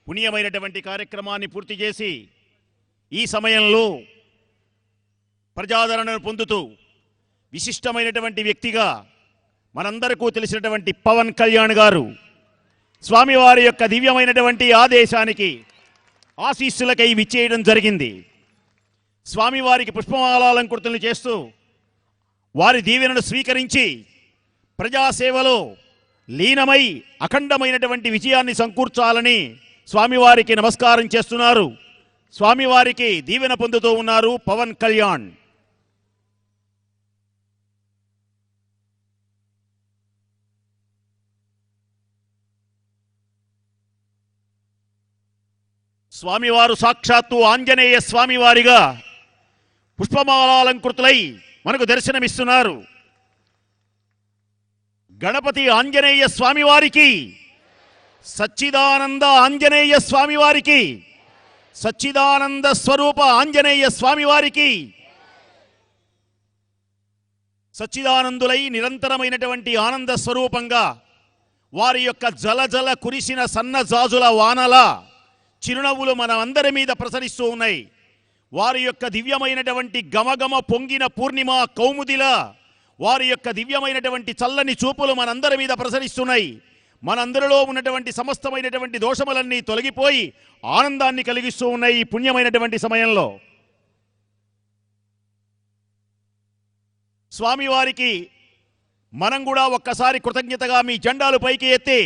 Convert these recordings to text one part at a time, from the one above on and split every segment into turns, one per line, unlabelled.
పుణ్యమైనటువంటి కార్యక్రమాన్ని పూర్తి చేసి ఈ సమయంలో ప్రజాదరణను పొందుతూ విశిష్టమైనటువంటి వ్యక్తిగా మనందరికీ తెలిసినటువంటి పవన్ కళ్యాణ్ గారు స్వామివారి యొక్క దివ్యమైనటువంటి ఆదేశానికి ఆశీస్సులకై విచ్చేయడం జరిగింది. స్వామివారికి పుష్పమాలాలంకృతులు చేస్తూ వారి దీవెనను స్వీకరించి ప్రజాసేవలో లీనమై అఖండమైనటువంటి విజయాన్ని సమకూర్చాలని స్వామివారికి నమస్కారం చేస్తున్నారు. స్వామివారికి దీవెన పొందుతూ ఉన్నారు పవన్ కళ్యాణ్. స్వామివారు సాక్షాత్తు ఆంజనేయ స్వామివారిగా పుష్పమాలాలంకృతులై మనకు దర్శనమిస్తున్నారు. గణపతి ఆంజనేయ స్వామివారికి, సచ్చిదానంద ఆంజనేయ స్వామివారికి, సచ్చిదానంద స్వరూప ఆంజనేయ స్వామివారికి, సచ్చిదానందులై నిరంతరమైనటువంటి ఆనంద స్వరూపంగా వారి యొక్క జల కురిసిన సన్నజాజుల వానల చిరునవ్వులు మన అందరి మీద ప్రసరిస్తూ ఉన్నాయి. వారి యొక్క దివ్యమైనటువంటి గమగమ పొంగిన పూర్ణిమ కౌముదిలా వారి యొక్క దివ్యమైనటువంటి చల్లని చూపులు మనందరి మీద ప్రసరిస్తున్నాయి. మనందరిలో ఉన్నటువంటి సమస్తమైనటువంటి దోషములన్నీ తొలగిపోయి ఆనందాన్ని కలిగిస్తూ ఉన్నాయి ఈ పుణ్యమైనటువంటి సమయంలో. స్వామివారికి మనం కూడా ఒక్కసారి కృతజ్ఞతగా మీ జెండాలు పైకి ఎత్తి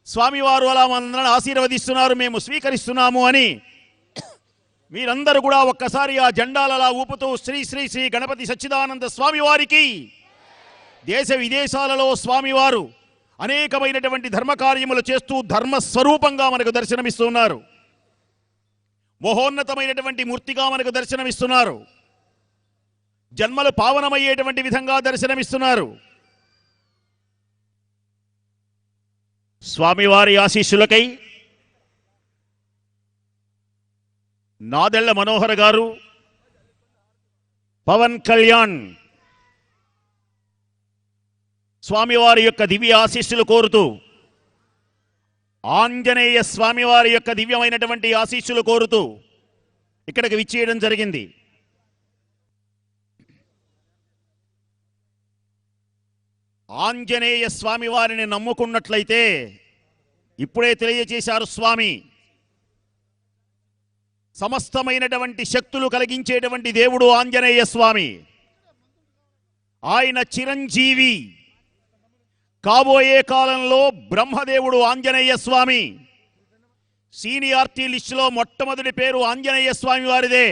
స్వామివారు అలా మనందరిని ఆశీర్వదిస్తున్నారు, మేము స్వీకరిస్తున్నాము అని మీరందరూ కూడా ఒక్కసారి ఆ జెండాలు అలా ఊపుతూ శ్రీ శ్రీ శ్రీ గణపతి సచ్చిదానంద స్వామివారికి. దేశ విదేశాలలో స్వామివారు అనేకమైనటువంటి ధర్మకార్యములు చేస్తూ ధర్మస్వరూపంగా మనకు దర్శనమిస్తున్నారు. మహోన్నతమైనటువంటి మూర్తిగా మనకు దర్శనమిస్తున్నారు. జన్మలు పావనమయ్యేటువంటి విధంగా దర్శనమిస్తున్నారు. స్వామివారి ఆశీస్సులకై నాదెళ్ల మనోహర్ గారు, పవన్ కళ్యాణ్ స్వామివారి యొక్క దివ్య ఆశీస్సులు కోరుతూ, ఆంజనేయ స్వామివారి యొక్క దివ్యమైనటువంటి ఆశీస్సులు కోరుతూ ఇక్కడికి విచ్చేయడం జరిగింది. ఆంజనేయ స్వామివారిని నమ్ముకున్నట్లయితే ఇప్పుడే తెలియజేశారు స్వామి, సమస్తమైనటువంటి శక్తులు కలిగించేటువంటి దేవుడు ఆంజనేయ స్వామి. ఆయన చిరంజీవి, కాబోయే కాలంలో బ్రహ్మదేవుడు ఆంజనేయ స్వామి. సీనియారిటీ లిస్టులో మొట్టమొదటి పేరు ఆంజనేయ స్వామి వారిదే.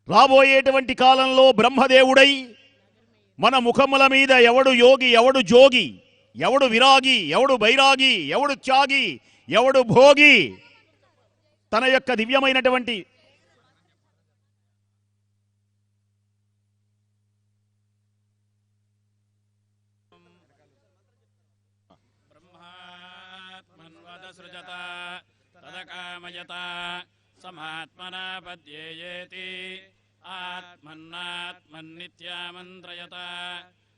రాబోయేటువంటి కాలంలో బ్రహ్మదేవుడై మన ముఖముల మీద ఎవడు యోగి, ఎవడు జోగి, ఎవడు విరాగి, ఎవడు బైరాగి, ఎవడు త్యాగి, ఎవడు భోగి తన యొక్క దివ్యమైనటువంటి
సృజత తదకామయత సమాత్మనా పద్యేయేతి ఆత్మన్నాత్మన్నిత్యామంత్రయత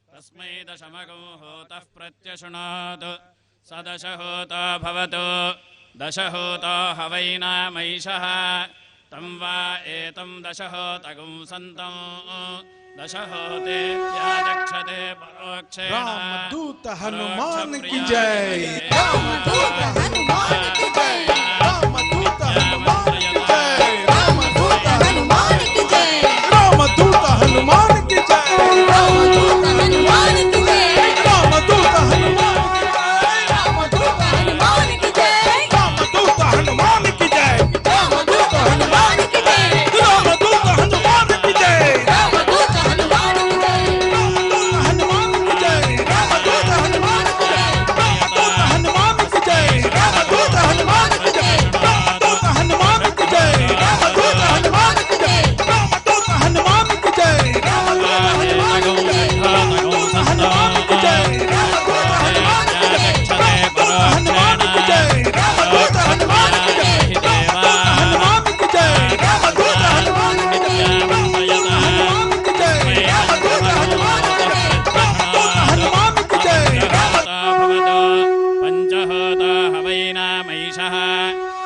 తస్మై దశమగో హోతః ప్రత్యశృణోతు సదశహోతో భవతు దశహోతో హవైనామైషః తం వా ఏతం దశహోతగం సంతం దశహోతేత్యాచక్షతే పరోక్షేణ.
రామదూత హనుమాన్ కి జై,
రామదూత హనుమాన్ కి జై,
రామదూత హనుమాన్ కి జై,
రామదూత హనుమాన్ కి జై,
రామదూత హనుమాన్ కి జై,
రామదూత హనుమాన్ కి జై,
రామదూత హనుమాన్ కి జై,
రామదూత హనుమాన్ కి జై,
రామదూత హనుమాన్ కి జై,
రామదూత హనుమాన్ కి జై,
రామదూత హనుమాన్ కి జై,
రామదూత హనుమాన్ కి జై,
రామదూత హనుమాన్ కి జై, రామదూత హనుమాన్ కి జై, రామదూత హనుమాన్ కి జై, రామదూత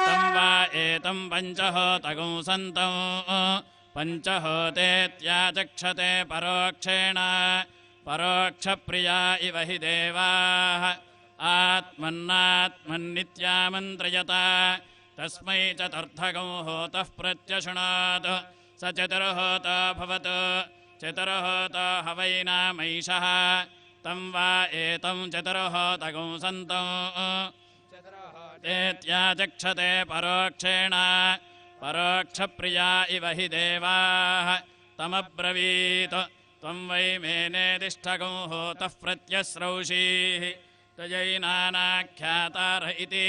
तं वा एतं पञ्चहोतगं सन्तं पञ्चहोतेत्याचक्षते परोक्षेण परोक्षप्रिया इव हि देवाः आत्मन्नात्मन्नित्यामन्त्रयत तस्मै चतुर्थगं होतः प्रत्यशृणोत् स चतुर्होतो भवतु चतुर्होतो हवैनामैषः तं वा एतं चतुर्होतगं सन्तं चतुर्होतेत्याचक्षते परोक्षेण परोक्षप्रिया इव हि देवाः तमब्रवीत् त्वं वै मेनेदिष्ठगं होतः प्रत्यस्रौषीः तजैनानाख्यातार इति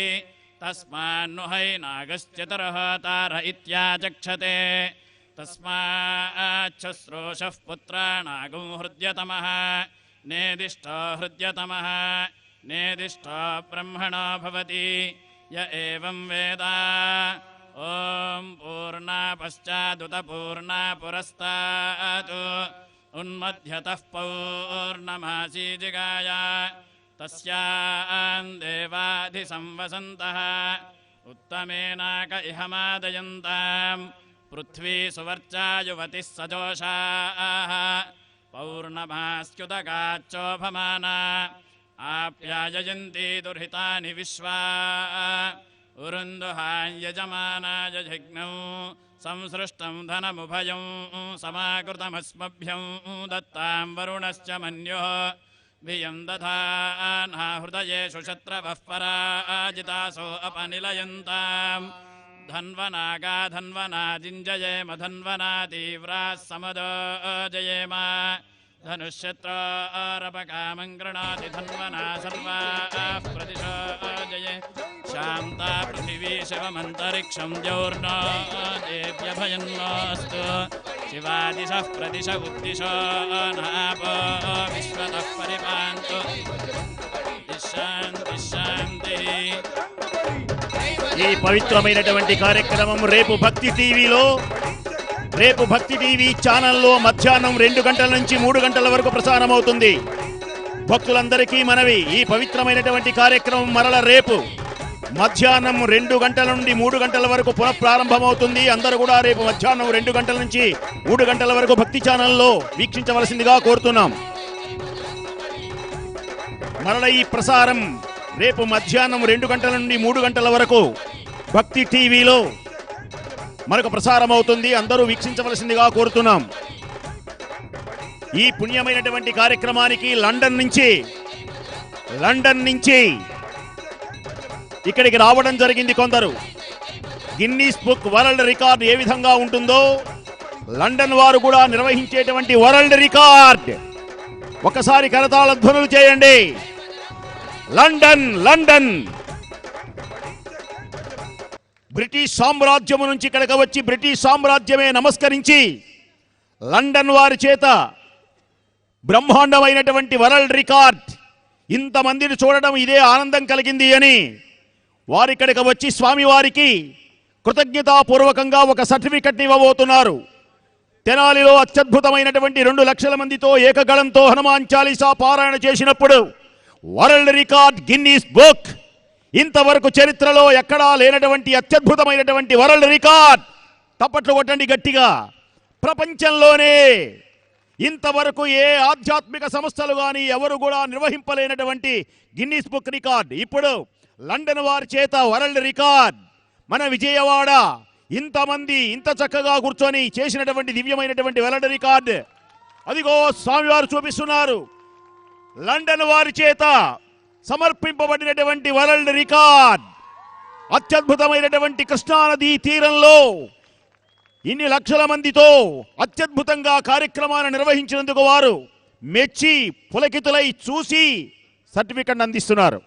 तस्मान्नु हैनागश्चतुर्होतार इत्याचक्षते तस्माच्छ्रोषः पुत्राणागं हृद्यतमः नेदिष्टो हृद्यतमः नेदिष्टो ब्रह्मणो भवति य एवं वेद ॐ पूर्णा पश्चादुतपूर्णा पुरस्तात् उन्मध्यतः पौर्णमासी जिगाय तस्यां देवाधिसंवसन्तः उत्तमेनाक इह मादयन्तां पृथ्वी सुवर्चा युवतिः सजोषाः पौर्णमास्युतकाच्चोभमाना आप्याययन्ती दुर्हितानि विश्वा उरुन्दुहां यजमानाय जघ्नौ संसृष्टं धनमुभयं समाकृतमस्मभ्यं दत्तां वरुणश्च मन्युः भियं दधाना हृदयेषु शत्रवः पराजितासो अपनिलयन्तां धन्वनागा धन्वनाजिञ्जयेम धन्वना तीव्राः समदो जयेम धनुष्यत्रारपकामं गृणाति धन्वना सर्वाः प्रदिशो जये शान्ता पृथिवी शिवमन्तरिक्षं द्यौर्नो देव्यभयन्नोऽस्तु शिवादिशः प्रदिश उद्दिशो नापो विश्वतः परिपान्तु शान्तिः शान्तिः।
ఈ పవిత్రమైనటువంటి కార్యక్రమం రేపు భక్తి టీవీలో రేపు భక్తి టీవీ ఛానల్లో మధ్యాహ్నం 2 గంటల నుంచి 3 గంటల వరకు ప్రసారం అవుతుంది. భక్తులందరికీ మనవి, ఈ పవిత్రమైనటువంటి కార్యక్రమం మరల రేపు మధ్యాహ్నం 2 గంటల నుండి 3 గంటల వరకు పునఃప్రారంభమవుతుంది. అందరూ కూడా రేపు మధ్యాహ్నం 2 గంటల నుంచి 3 గంటల వరకు భక్తి ఛానల్లో వీక్షించవలసిందిగా కోరుతున్నాం. మరల ఈ ప్రసారం రేపు మధ్యాహ్నం 2 గంటల నుండి 3 గంటల వరకు భక్తి టీవీలో మరొక ప్రసారం అవుతుంది. అందరూ వీక్షించవలసిందిగా కోరుతున్నాం. ఈ పుణ్యమైనటువంటి కార్యక్రమానికి లండన్ నుంచి ఇక్కడికి రావడం జరిగింది కొందరు. గిన్నీస్ బుక్ వరల్డ్ రికార్డ్ ఏ విధంగా ఉంటుందో లండన్ వారు కూడా నిర్వహించేటువంటి వరల్డ్ రికార్డ్. ఒకసారి కరతాళ ధ్వనులు చేయండి. London London. బ్రిటిష్ సామ్రాజ్యము నుంచి ఇక్కడికి వచ్చి బ్రిటిష్ సామ్రాజ్యమే నమస్కరించి లండన్ వారి చేత బ్రహ్మాండమైనటువంటి వరల్డ్ రికార్డ్, ఇంతమందిని చూడడం ఇదే ఆనందం కలిగింది అని వారు ఇక్కడికి వచ్చి స్వామివారికి కృతజ్ఞతాపూర్వకంగా ఒక సర్టిఫికెట్ ఇవ్వబోతున్నారు. తెనాలిలో అత్యద్భుతమైనటువంటి 2 లక్షల మందితో ఏకగళంతో హనుమాన్ చాలీసా పారాయణ చేసినప్పుడు వరల్డ్ రికార్డ్ గిన్నీస్ బుక్, ఇంతవరకు చరిత్రలో ఎక్కడా లేనటువంటి అత్యద్భుతమైనటువంటి వరల్డ్ రికార్డ్. తప్పట్లు కొట్టండి గట్టిగా. ప్రపంచంలోనే ఇంతవరకు ఏ ఆధ్యాత్మిక సంస్థలు కానీ ఎవరు కూడా నిర్వహింపలేనటువంటి గిన్నీస్ బుక్ రికార్డ్ ఇప్పుడు లండన్ వారి చేత వరల్డ్ రికార్డ్. మన విజయవాడ ఇంతమంది ఇంత చక్కగా కూర్చొని చేసినటువంటి దివ్యమైనటువంటి వరల్డ్ రికార్డ్ అదిగో స్వామివారు చూపిస్తున్నారు. లండన్ వారి చేత సమర్పింపబడినటువంటి వరల్డ్ రికార్డ్. అత్యద్భుతమైనటువంటి కృష్ణానదీ తీరంలో ఇన్ని లక్షల మందితో అత్యద్భుతంగా కార్యక్రమాన్ని నిర్వహించినందుకు వారు మెచ్చి పులకితులై చూసి సర్టిఫికెట్ అందిస్తున్నారు.